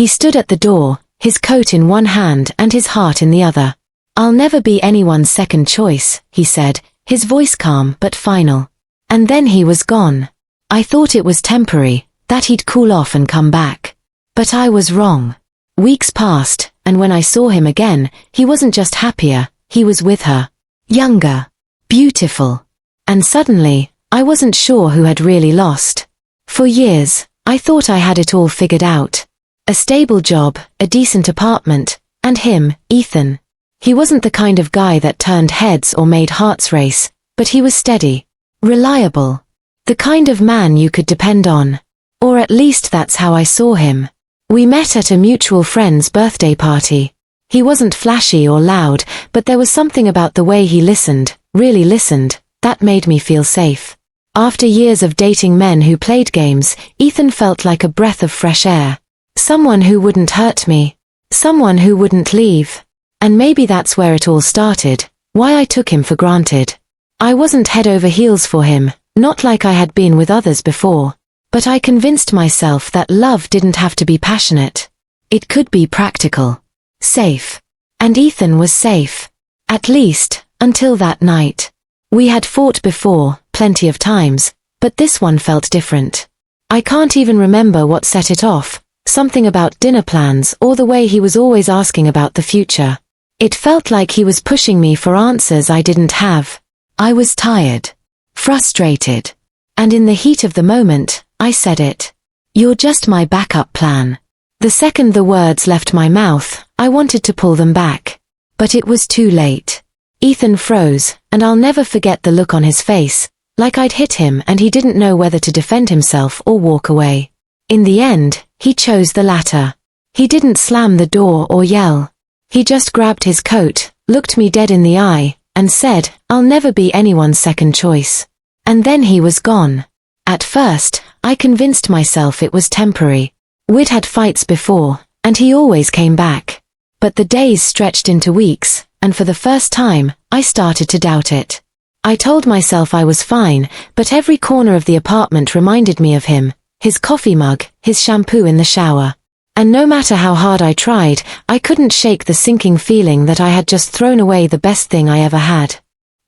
He stood at the door, his coat in one hand and his heart in the other. "I'll never be anyone's second choice," he said, his voice calm but final. And then he was gone. I thought it was temporary, that he'd cool off and come back. But I was wrong. Weeks passed, and when I saw him again, he wasn't just happier, he was with her. Younger. Beautiful. And suddenly, I wasn't sure who had really lost. For years, I thought I had it all figured out. A stable job, a decent apartment, and him, Ethan. He wasn't the kind of guy that turned heads or made hearts race, but he was steady, reliable. The kind of man you could depend on. Or at least that's how I saw him. We met at a mutual friend's birthday party. He wasn't flashy or loud, but there was something about the way he listened, really listened, that made me feel safe. After years of dating men who played games, Ethan felt like a breath of fresh air. Someone who wouldn't hurt me. Someone who wouldn't leave. And maybe that's where it all started, why I took him for granted. I wasn't head over heels for him, not like I had been with others before. But I convinced myself that love didn't have to be passionate. It could be practical. Safe. And Ethan was safe. At least, until that night. We had fought before, plenty of times, but this one felt different. I can't even remember what set it off, something about dinner plans or the way he was always asking about the future. It felt like he was pushing me for answers I didn't have. I was tired. Frustrated. And in the heat of the moment, I said it. "You're just my backup plan." The second the words left my mouth, I wanted to pull them back. But it was too late. Ethan froze, and I'll never forget the look on his face, like I'd hit him and he didn't know whether to defend himself or walk away. In the end, he chose the latter. He didn't slam the door or yell. He just grabbed his coat, looked me dead in the eye, and said, "I'll never be anyone's second choice." And then he was gone. At first, I convinced myself it was temporary. We'd had fights before, and he always came back. But the days stretched into weeks, and for the first time, I started to doubt it. I told myself I was fine, but every corner of the apartment reminded me of him, his coffee mug, his shampoo in the shower. And no matter how hard I tried, I couldn't shake the sinking feeling that I had just thrown away the best thing I ever had.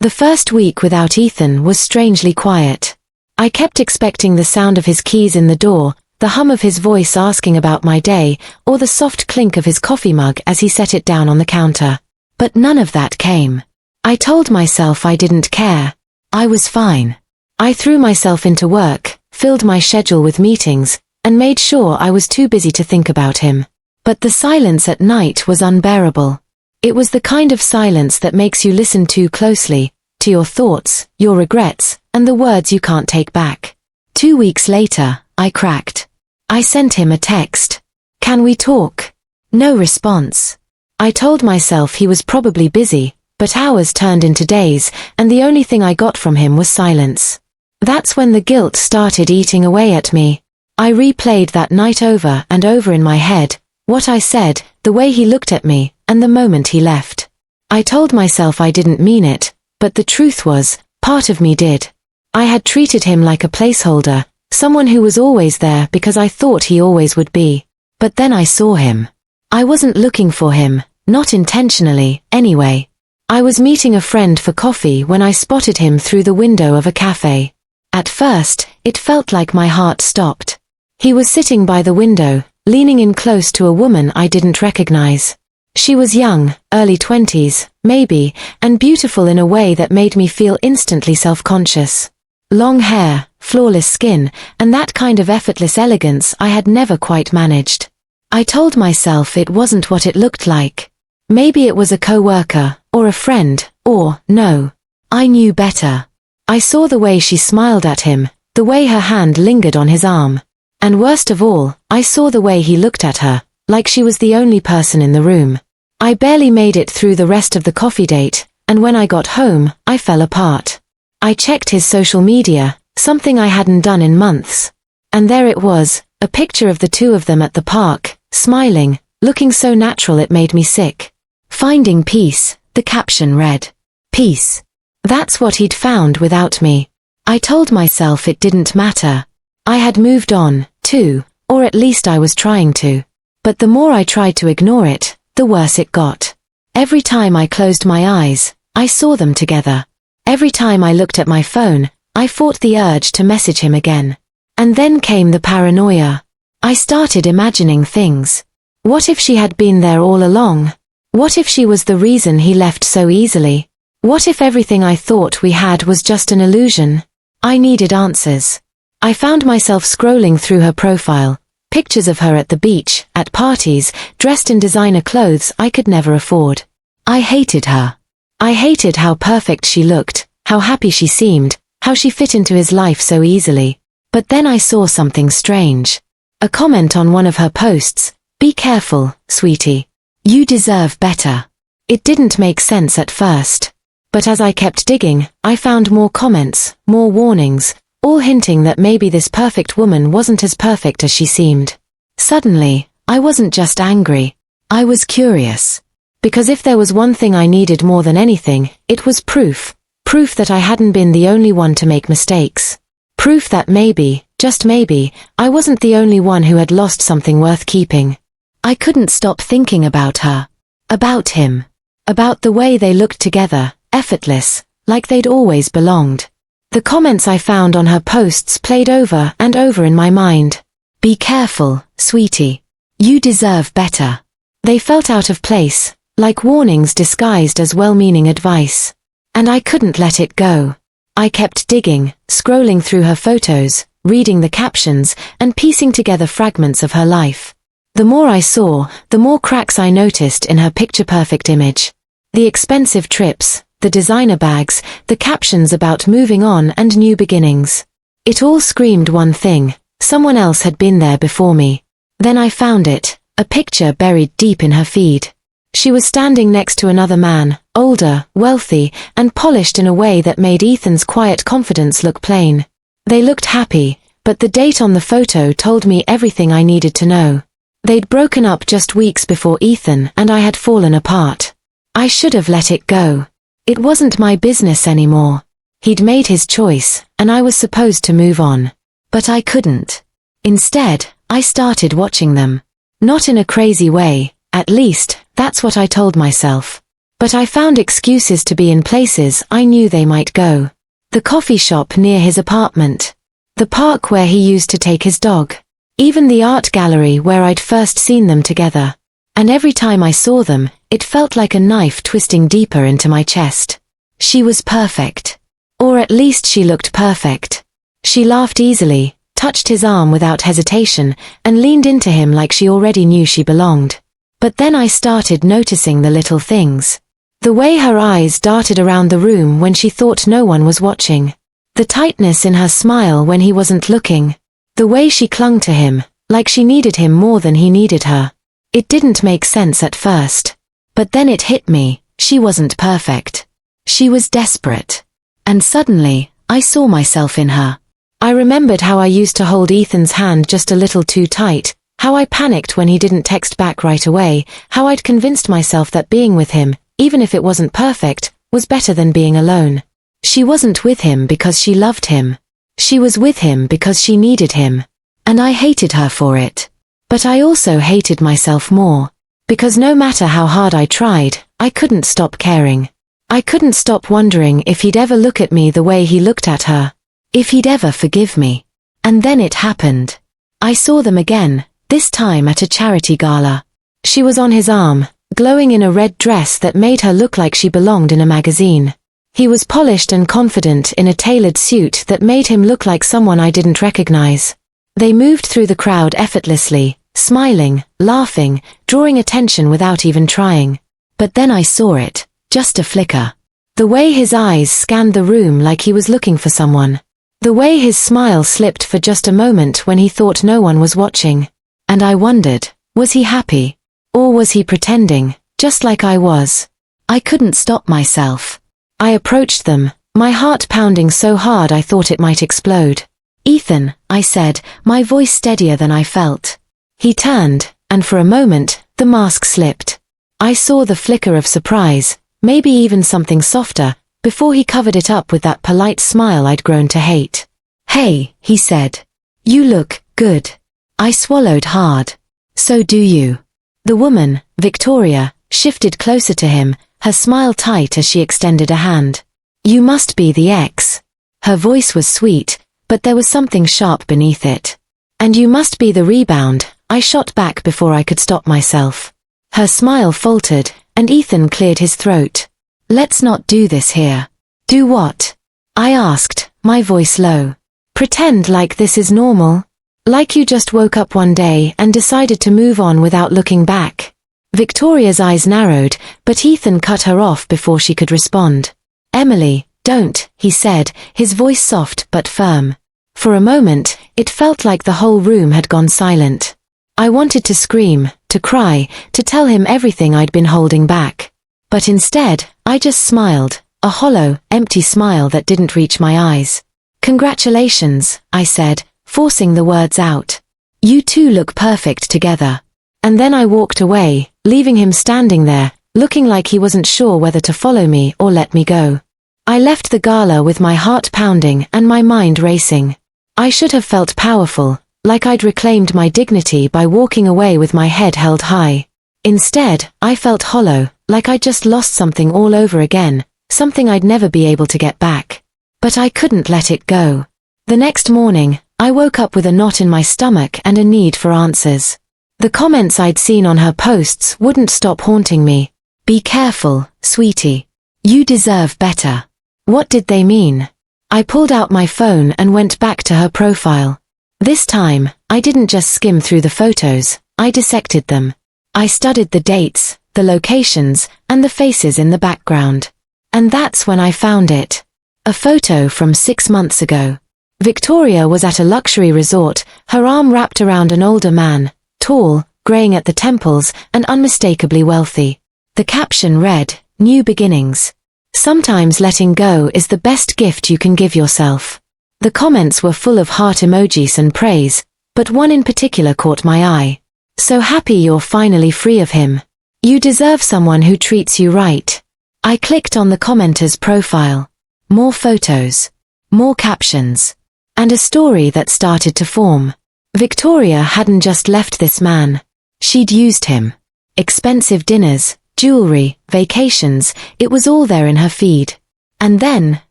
The first week without Ethan was strangely quiet. I kept expecting the sound of his keys in the door, the hum of his voice asking about my day, or the soft clink of his coffee mug as he set it down on the counter. But none of that came. I told myself I didn't care. I was fine. I threw myself into work, filled my schedule with meetings, and made sure I was too busy to think about him. But the silence at night was unbearable. It was the kind of silence that makes you listen too closely, to your thoughts, your regrets, and the words you can't take back. 2 weeks later, I cracked. I sent him a text. "Can we talk?" No response. I told myself he was probably busy, but hours turned into days, and the only thing I got from him was silence. That's when the guilt started eating away at me. I replayed that night over and over in my head, what I said, the way he looked at me, and the moment he left. I told myself I didn't mean it, but the truth was, part of me did. I had treated him like a placeholder, someone who was always there because I thought he always would be. But then I saw him. I wasn't looking for him, not intentionally, anyway. I was meeting a friend for coffee when I spotted him through the window of a cafe. At first, it felt like my heart stopped. He was sitting by the window, leaning in close to a woman I didn't recognize. She was young, early 20s, maybe, and beautiful in a way that made me feel instantly self-conscious. Long hair, flawless skin, and that kind of effortless elegance I had never quite managed. I told myself it wasn't what it looked like. Maybe it was a coworker, or a friend, or, no. I knew better. I saw the way she smiled at him, the way her hand lingered on his arm. And worst of all, I saw the way he looked at her, like she was the only person in the room. I barely made it through the rest of the coffee date, and when I got home, I fell apart. I checked his social media, something I hadn't done in months. And there it was, a picture of the two of them at the park, smiling, looking so natural it made me sick. "Finding peace," the caption read. Peace. That's what he'd found without me. I told myself it didn't matter. I had moved on, too, or at least I was trying to. But the more I tried to ignore it, the worse it got. Every time I closed my eyes, I saw them together. Every time I looked at my phone, I fought the urge to message him again. And then came the paranoia. I started imagining things. What if she had been there all along? What if she was the reason he left so easily? What if everything I thought we had was just an illusion? I needed answers. I found myself scrolling through her profile, pictures of her at the beach, at parties, dressed in designer clothes I could never afford. I hated her. I hated how perfect she looked, how happy she seemed, how she fit into his life so easily. But then I saw something strange. A comment on one of her posts, "Be careful, sweetie. You deserve better." It didn't make sense at first. But as I kept digging, I found more comments, more warnings, all hinting that maybe this perfect woman wasn't as perfect as she seemed. Suddenly, I wasn't just angry. I was curious. Because if there was one thing I needed more than anything, it was proof. Proof that I hadn't been the only one to make mistakes. Proof that maybe, just maybe, I wasn't the only one who had lost something worth keeping. I couldn't stop thinking about her. About him. About the way they looked together, effortless, like they'd always belonged. The comments I found on her posts played over and over in my mind. "Be careful, sweetie. You deserve better." They felt out of place, like warnings disguised as well-meaning advice. And I couldn't let it go. I kept digging, scrolling through her photos, reading the captions, and piecing together fragments of her life. The more I saw, the more cracks I noticed in her picture-perfect image. The expensive trips, the designer bags, the captions about moving on and new beginnings. It all screamed one thing: someone else had been there before me. Then I found it, a picture buried deep in her feed. She was standing next to another man, older, wealthy, and polished in a way that made Ethan's quiet confidence look plain. They looked happy, but the date on the photo told me everything I needed to know. They'd broken up just weeks before Ethan and I had fallen apart. I should have let it go. It wasn't my business anymore. He'd made his choice, and I was supposed to move on. But I couldn't. Instead, I started watching them. Not in a crazy way, at least, that's what I told myself. But I found excuses to be in places I knew they might go. The coffee shop near his apartment. The park where he used to take his dog. Even the art gallery where I'd first seen them together. And every time I saw them, it felt like a knife twisting deeper into my chest. She was perfect. Or at least she looked perfect. She laughed easily, touched his arm without hesitation, and leaned into him like she already knew she belonged. But then I started noticing the little things. The way her eyes darted around the room when she thought no one was watching. The tightness in her smile when he wasn't looking. The way she clung to him, like she needed him more than he needed her. It didn't make sense at first. But then it hit me, she wasn't perfect. She was desperate. And suddenly, I saw myself in her. I remembered how I used to hold Ethan's hand just a little too tight, how I panicked when he didn't text back right away, how I'd convinced myself that being with him, even if it wasn't perfect, was better than being alone. She wasn't with him because she loved him. She was with him because she needed him. And I hated her for it. But I also hated myself more. Because no matter how hard I tried, I couldn't stop caring. I couldn't stop wondering if he'd ever look at me the way he looked at her. If he'd ever forgive me. And then it happened. I saw them again, this time at a charity gala. She was on his arm, glowing in a red dress that made her look like she belonged in a magazine. He was polished and confident in a tailored suit that made him look like someone I didn't recognize. They moved through the crowd effortlessly, smiling, laughing, drawing attention without even trying. But then I saw it, just a flicker. The way his eyes scanned the room like he was looking for someone. The way his smile slipped for just a moment when he thought no one was watching. And I wondered, was he happy? Or was he pretending, just like I was? I couldn't stop myself. I approached them, my heart pounding so hard I thought it might explode. "Ethan," I said, my voice steadier than I felt. He turned, and for a moment, the mask slipped. I saw the flicker of surprise, maybe even something softer, before he covered it up with that polite smile I'd grown to hate. "Hey," he said. "You look good." I swallowed hard. So do you. The woman, Victoria, shifted closer to him, her smile tight as she extended a hand. You must be the ex. Her voice was sweet, but there was something sharp beneath it. And you must be the rebound, I shot back before I could stop myself. Her smile faltered, and Ethan cleared his throat. Let's not do this here. Do what? I asked, my voice low. Pretend like this is normal. Like you just woke up one day and decided to move on without looking back. Victoria's eyes narrowed, but Ethan cut her off before she could respond. Emily, don't, he said, his voice soft but firm. For a moment, it felt like the whole room had gone silent. I wanted to scream, to cry, to tell him everything I'd been holding back. But instead, I just smiled, a hollow, empty smile that didn't reach my eyes. Congratulations, I said, forcing the words out. You two look perfect together. And then I walked away, leaving him standing there, looking like he wasn't sure whether to follow me or let me go. I left the gala with my heart pounding and my mind racing. I should have felt powerful, like I'd reclaimed my dignity by walking away with my head held high. Instead, I felt hollow, like I'd just lost something all over again, something I'd never be able to get back. But I couldn't let it go. The next morning, I woke up with a knot in my stomach and a need for answers. The comments I'd seen on her posts wouldn't stop haunting me. Be careful, sweetie. You deserve better. What did they mean? I pulled out my phone and went back to her profile. This time, I didn't just skim through the photos, I dissected them. I studied the dates, the locations, and the faces in the background. And that's when I found it. A photo from 6 months ago. Victoria was at a luxury resort, her arm wrapped around an older man, tall, graying at the temples, and unmistakably wealthy. The caption read, New Beginnings. Sometimes letting go is the best gift you can give yourself. The comments were full of heart emojis and praise, but one in particular caught my eye. So happy you're finally free of him. You deserve someone who treats you right. I clicked on the commenter's profile. More photos. More captions. And a story that started to form. Victoria hadn't just left this man. She'd used him. Expensive dinners, jewelry, vacations, it was all there in her feed. And then,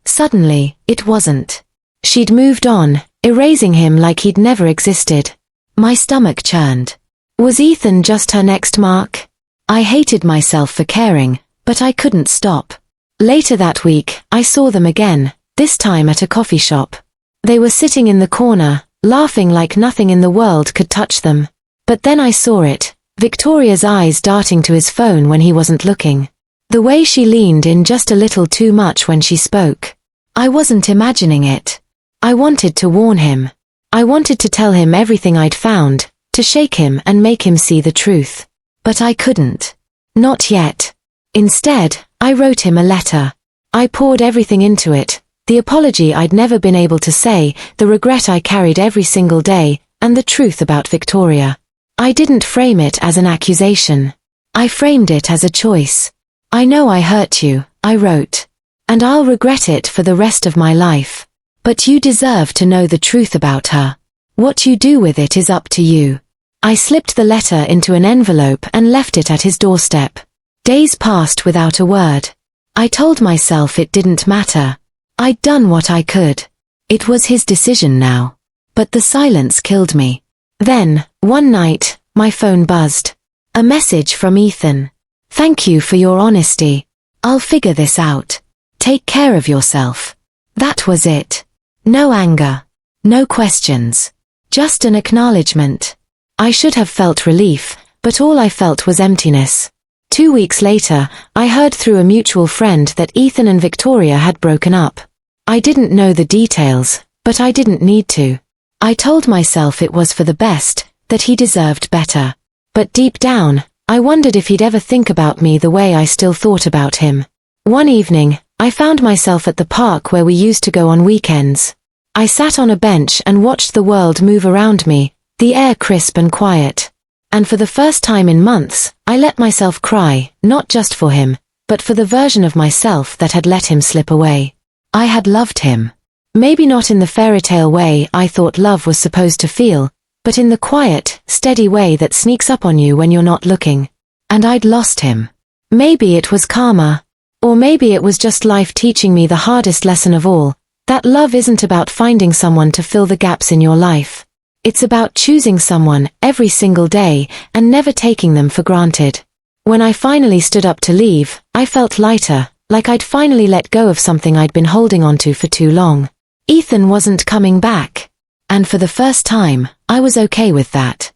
suddenly, it wasn't. She'd moved on, erasing him like he'd never existed. My stomach churned. Was Ethan just her next mark? I hated myself for caring, but I couldn't stop. Later that week, I saw them again, this time at a coffee shop. They were sitting in the corner, laughing like nothing in the world could touch them. But then I saw it, Victoria's eyes darting to his phone when he wasn't looking. The way she leaned in just a little too much when she spoke. I wasn't imagining it. I wanted to warn him. I wanted to tell him everything I'd found, to shake him and make him see the truth. But I couldn't. Not yet. Instead, I wrote him a letter. I poured everything into it. The apology I'd never been able to say, the regret I carried every single day, and the truth about Victoria. I didn't frame it as an accusation. I framed it as a choice. I know I hurt you, I wrote. And I'll regret it for the rest of my life. But you deserve to know the truth about her. What you do with it is up to you. I slipped the letter into an envelope and left it at his doorstep. Days passed without a word. I told myself it didn't matter. I'd done what I could. It was his decision now. But the silence killed me. Then, one night, my phone buzzed. A message from Ethan. Thank you for your honesty. I'll figure this out. Take care of yourself. That was it. No anger. No questions. Just an acknowledgement. I should have felt relief, but all I felt was emptiness. 2 weeks later, I heard through a mutual friend that Ethan and Victoria had broken up. I didn't know the details, but I didn't need to. I told myself it was for the best, that he deserved better. But deep down, I wondered if he'd ever think about me the way I still thought about him. One evening, I found myself at the park where we used to go on weekends. I sat on a bench and watched the world move around me, the air crisp and quiet. And for the first time in months, I let myself cry, not just for him, but for the version of myself that had let him slip away. I had loved him. Maybe not in the fairy tale way I thought love was supposed to feel, but in the quiet, steady way that sneaks up on you when you're not looking. And I'd lost him. Maybe it was karma. Or maybe it was just life teaching me the hardest lesson of all, that love isn't about finding someone to fill the gaps in your life. It's about choosing someone every single day and never taking them for granted. When I finally stood up to leave, I felt lighter, like I'd finally let go of something I'd been holding onto for too long. Ethan wasn't coming back. And for the first time, I was okay with that.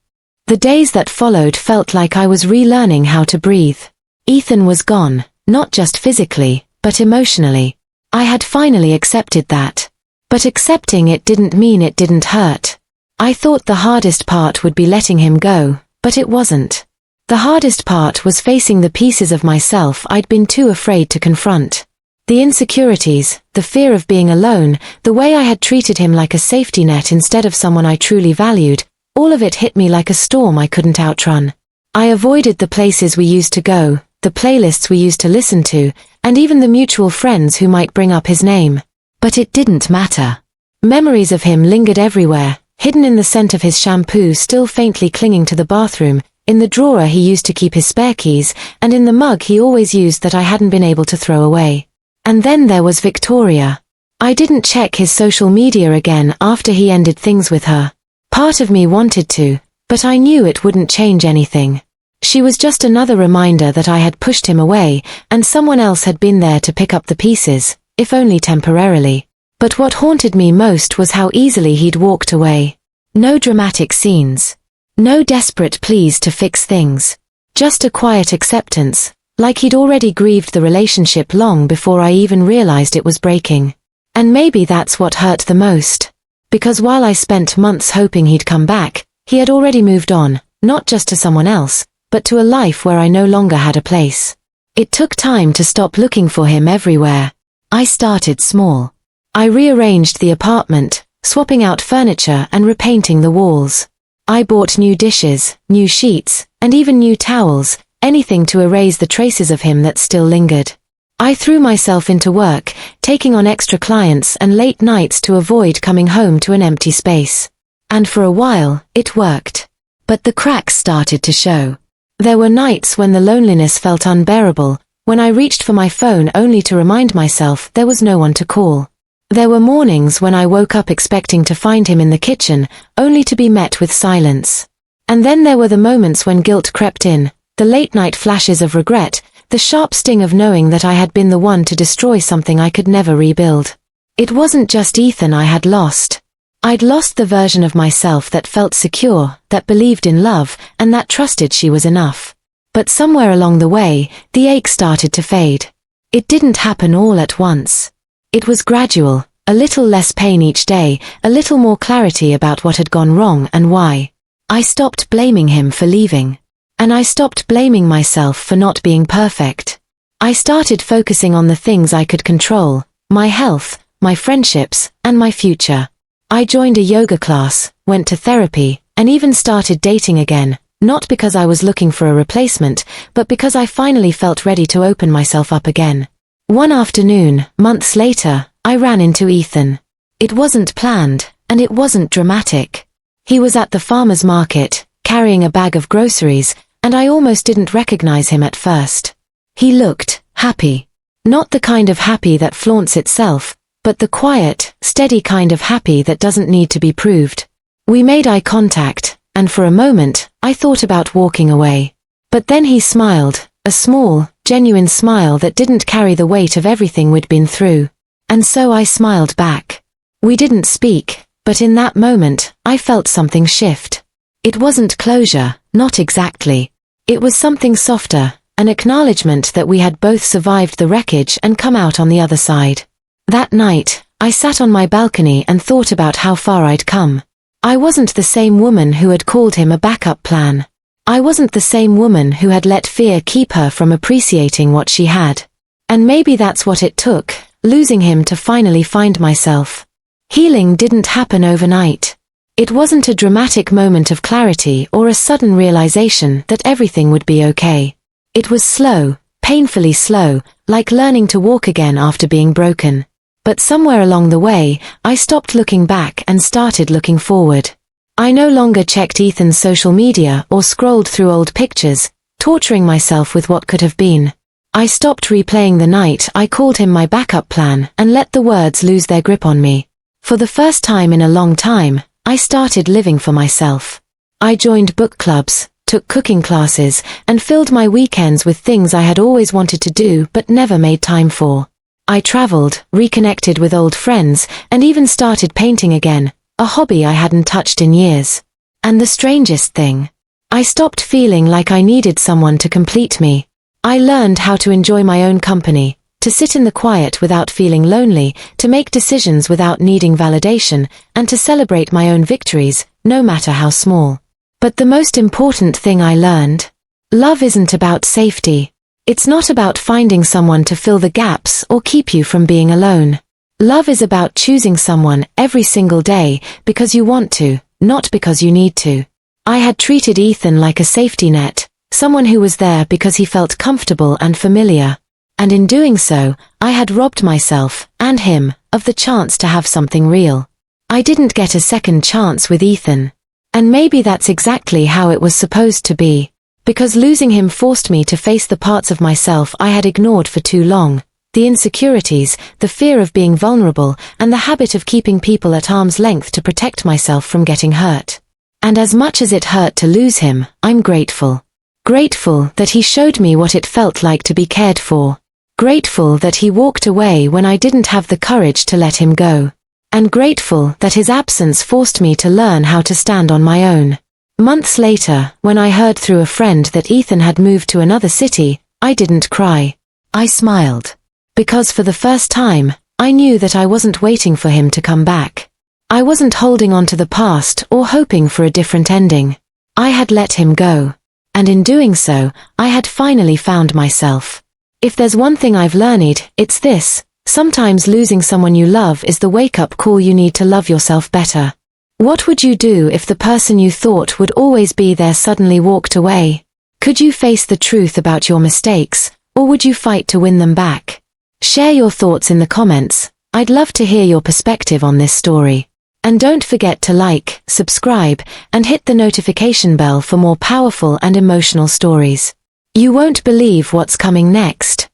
The days that followed felt like I was relearning how to breathe. Ethan was gone, not just physically, but emotionally. I had finally accepted that. But accepting it didn't mean it didn't hurt. I thought the hardest part would be letting him go, but it wasn't. The hardest part was facing the pieces of myself I'd been too afraid to confront. The insecurities, the fear of being alone, the way I had treated him like a safety net instead of someone I truly valued, all of it hit me like a storm I couldn't outrun. I avoided the places we used to go, the playlists we used to listen to, and even the mutual friends who might bring up his name. But it didn't matter. Memories of him lingered everywhere, hidden in the scent of his shampoo still faintly clinging to the bathroom, in the drawer he used to keep his spare keys, and in the mug he always used that I hadn't been able to throw away. And then there was Victoria. I didn't check his social media again after he ended things with her. Part of me wanted to, but I knew it wouldn't change anything. She was just another reminder that I had pushed him away, and someone else had been there to pick up the pieces, if only temporarily. But what haunted me most was how easily he'd walked away. No dramatic scenes. No desperate pleas to fix things. Just a quiet acceptance, like he'd already grieved the relationship long before I even realized it was breaking. And maybe that's what hurt the most. Because while I spent months hoping he'd come back, he had already moved on, not just to someone else, but to a life where I no longer had a place. It took time to stop looking for him everywhere. I started small. I rearranged the apartment, swapping out furniture and repainting the walls. I bought new dishes, new sheets, and even new towels, anything to erase the traces of him that still lingered. I threw myself into work, taking on extra clients and late nights to avoid coming home to an empty space. And for a while, it worked. But the cracks started to show. There were nights when the loneliness felt unbearable, when I reached for my phone only to remind myself there was no one to call. There were mornings when I woke up expecting to find him in the kitchen, only to be met with silence. And then there were the moments when guilt crept in, the late-night flashes of regret, the sharp sting of knowing that I had been the one to destroy something I could never rebuild. It wasn't just Ethan I had lost. I'd lost the version of myself that felt secure, that believed in love, and that trusted she was enough. But somewhere along the way, the ache started to fade. It didn't happen all at once. It was gradual, a little less pain each day, a little more clarity about what had gone wrong and why. I stopped blaming him for leaving. And I stopped blaming myself for not being perfect. I started focusing on the things I could control, my health, my friendships, and my future. I joined a yoga class, went to therapy, and even started dating again, not because I was looking for a replacement, but because I finally felt ready to open myself up again. One afternoon, months later, I ran into Ethan. It wasn't planned, and it wasn't dramatic. He was at the farmer's market, carrying a bag of groceries, and I almost didn't recognize him at first. He looked happy. Not the kind of happy that flaunts itself, but the quiet, steady kind of happy that doesn't need to be proved. We made eye contact, and for a moment, I thought about walking away. But then he smiled, a small, genuine smile that didn't carry the weight of everything we'd been through. And so I smiled back. We didn't speak, but in that moment, I felt something shift. It wasn't closure, not exactly. It was something softer, an acknowledgement that we had both survived the wreckage and come out on the other side. That night, I sat on my balcony and thought about how far I'd come. I wasn't the same woman who had called him a backup plan. I wasn't the same woman who had let fear keep her from appreciating what she had. And maybe that's what it took, losing him to finally find myself. Healing didn't happen overnight. It wasn't a dramatic moment of clarity or a sudden realization that everything would be okay. It was slow, painfully slow, like learning to walk again after being broken. But somewhere along the way, I stopped looking back and started looking forward. I no longer checked Ethan's social media or scrolled through old pictures, torturing myself with what could have been. I stopped replaying the night I called him my backup plan and let the words lose their grip on me. For the first time in a long time, I started living for myself. I joined book clubs, took cooking classes, and filled my weekends with things I had always wanted to do but never made time for. I traveled, reconnected with old friends, and even started painting again, a hobby I hadn't touched in years. And the strangest thing, I stopped feeling like I needed someone to complete me. I learned how to enjoy my own company, to sit in the quiet without feeling lonely, to make decisions without needing validation, and to celebrate my own victories, no matter how small. But the most important thing I learned, love isn't about safety. It's not about finding someone to fill the gaps or keep you from being alone. Love is about choosing someone every single day because you want to, not because you need to. I had treated Ethan like a safety net, someone who was there because he felt comfortable and familiar. And in doing so, I had robbed myself, and him, of the chance to have something real. I didn't get a second chance with Ethan. And maybe that's exactly how it was supposed to be. Because losing him forced me to face the parts of myself I had ignored for too long. The insecurities, the fear of being vulnerable, and the habit of keeping people at arm's length to protect myself from getting hurt. And as much as it hurt to lose him, I'm grateful. Grateful that he showed me what it felt like to be cared for. Grateful that he walked away when I didn't have the courage to let him go. And grateful that his absence forced me to learn how to stand on my own. Months later, when I heard through a friend that Ethan had moved to another city, I didn't cry. I smiled. Because for the first time, I knew that I wasn't waiting for him to come back. I wasn't holding on to the past or hoping for a different ending. I had let him go. And in doing so, I had finally found myself. If there's one thing I've learned, it's this: sometimes losing someone you love is the wake-up call you need to love yourself better. What would you do if the person you thought would always be there suddenly walked away? Could you face the truth about your mistakes, or would you fight to win them back? Share your thoughts in the comments. I'd love to hear your perspective on this story. And don't forget to like, subscribe, and hit the notification bell for more powerful and emotional stories. You won't believe what's coming next.